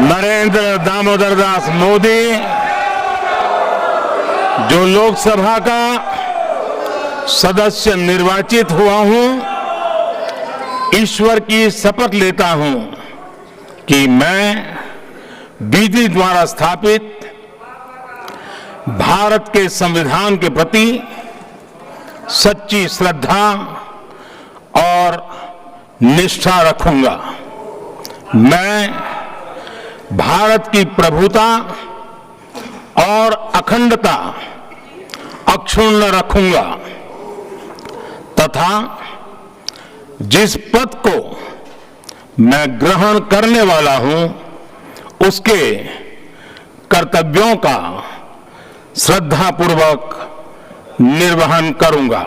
नरेंद्र दामोदर दास मोदी जो लोकसभा का सदस्य निर्वाचित हुआ हूं, ईश्वर की शपथ लेता हूं कि मैं विधि द्वारा स्थापित भारत के संविधान के प्रति सच्ची श्रद्धा और निष्ठा रखूंगा। मैं भारत की प्रभुता और अखंडता अक्षुण्ण रखूंगा तथा जिस पद को मैं ग्रहण करने वाला हूं उसके कर्तव्यों का श्रद्धापूर्वक निर्वहन करूंगा।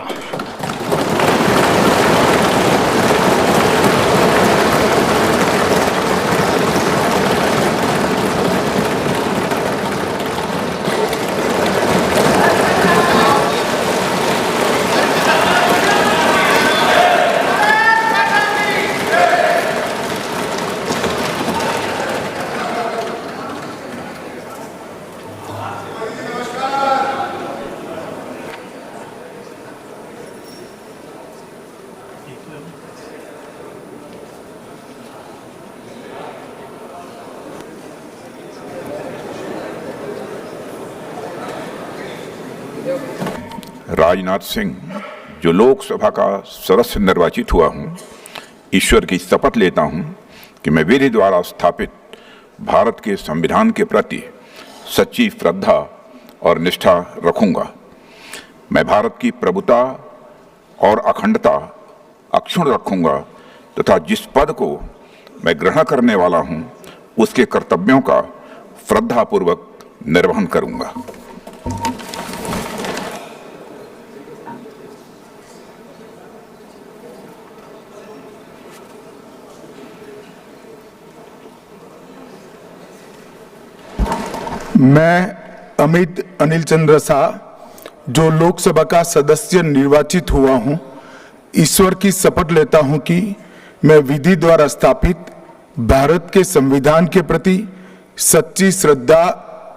राजनाथ सिंह जो लोकसभा का सदस्य निर्वाचित हुआ हूं, ईश्वर की शपथ लेता हूं कि मैं विधि द्वारा स्थापित भारत के संविधान के प्रति सच्ची श्रद्धा और निष्ठा रखूंगा। मैं भारत की प्रभुता और अखंडता अक्षुण्ण रखूंगा तथा जिस पद को मैं ग्रहण करने वाला हूं उसके कर्तव्यों का श्रद्धापूर्वक निर्वहन करूंगा। मैं अमित अनिल चंद्र शाह जो लोकसभा का सदस्य निर्वाचित हुआ हूं, ईश्वर की शपथ लेता हूं कि मैं विधि द्वारा स्थापित भारत के संविधान के प्रति सच्ची श्रद्धा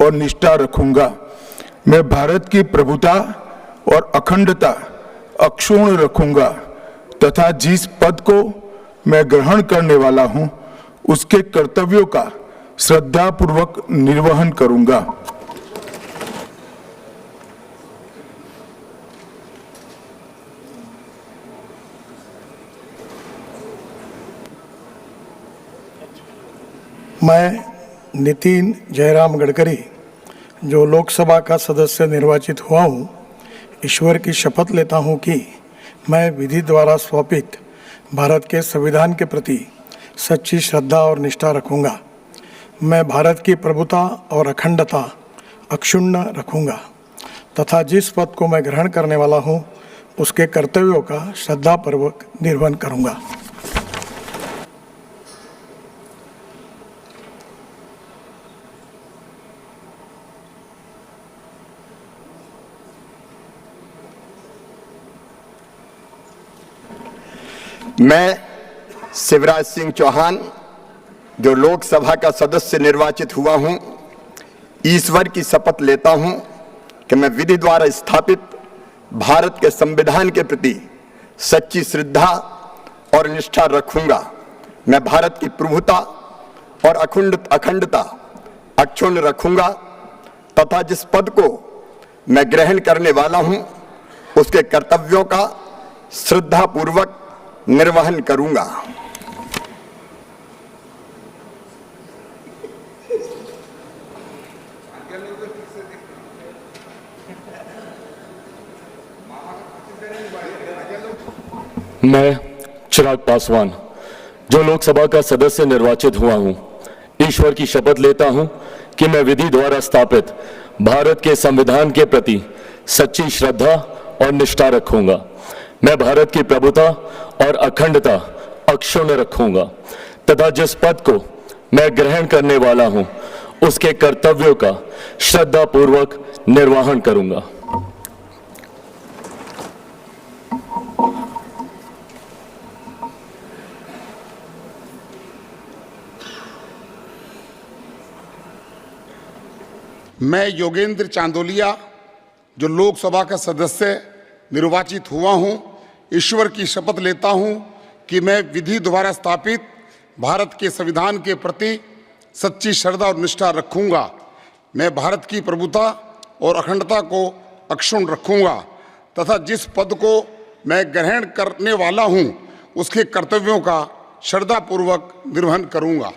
और निष्ठा रखूंगा। मैं भारत की प्रभुता और अखंडता अक्षुण्ण रखूंगा तथा जिस पद को मैं ग्रहण करने वाला हूं उसके कर्तव्यों का श्रद्धापूर्वक निर्वहन करूंगा। मैं नितिन जयराम गडकरी जो लोकसभा का सदस्य निर्वाचित हुआ हूं, ईश्वर की शपथ लेता हूं कि मैं विधि द्वारा स्थापित भारत के संविधान के प्रति सच्ची श्रद्धा और निष्ठा रखूंगा। मैं भारत की प्रभुता और अखंडता अक्षुण्ण रखूंगा तथा जिस पद को मैं ग्रहण करने वाला हूं उसके कर्तव्यों का श्रद्धापूर्वक निर्वहन करूंगा। मैं शिवराज सिंह चौहान जो लोकसभा का सदस्य निर्वाचित हुआ हूं, ईश्वर की शपथ लेता हूं कि मैं विधि द्वारा स्थापित भारत के संविधान के प्रति सच्ची श्रद्धा और निष्ठा रखूंगा। मैं भारत की प्रभुता और अखंडता अक्षुण्ण रखूंगा तथा जिस पद को मैं ग्रहण करने वाला हूं उसके कर्तव्यों का श्रद्धापूर्वक निर्वहन करूंगा। मैं चिराग पासवान जो लोकसभा का सदस्य निर्वाचित हुआ हूं, ईश्वर की शपथ लेता हूं कि मैं विधि द्वारा स्थापित भारत के संविधान के प्रति सच्ची श्रद्धा और निष्ठा रखूंगा। मैं भारत की प्रभुता और अखंडता अक्षुण्ण रखूंगा तथा जिस पद को मैं ग्रहण करने वाला हूं उसके कर्तव्यों का श्रद्धापूर्वक निर्वहन करूंगा। मैं योगेंद्र चांदोलिया जो लोकसभा का सदस्य निर्वाचित हुआ हूं, ईश्वर की शपथ लेता हूं कि मैं विधि द्वारा स्थापित भारत के संविधान के प्रति सच्ची श्रद्धा और निष्ठा रखूंगा। मैं भारत की प्रभुता और अखंडता को अक्षुण्ण रखूंगा तथा जिस पद को मैं ग्रहण करने वाला हूं उसके कर्तव्यों का श्रद्धापूर्वक निर्वहन करूंगा।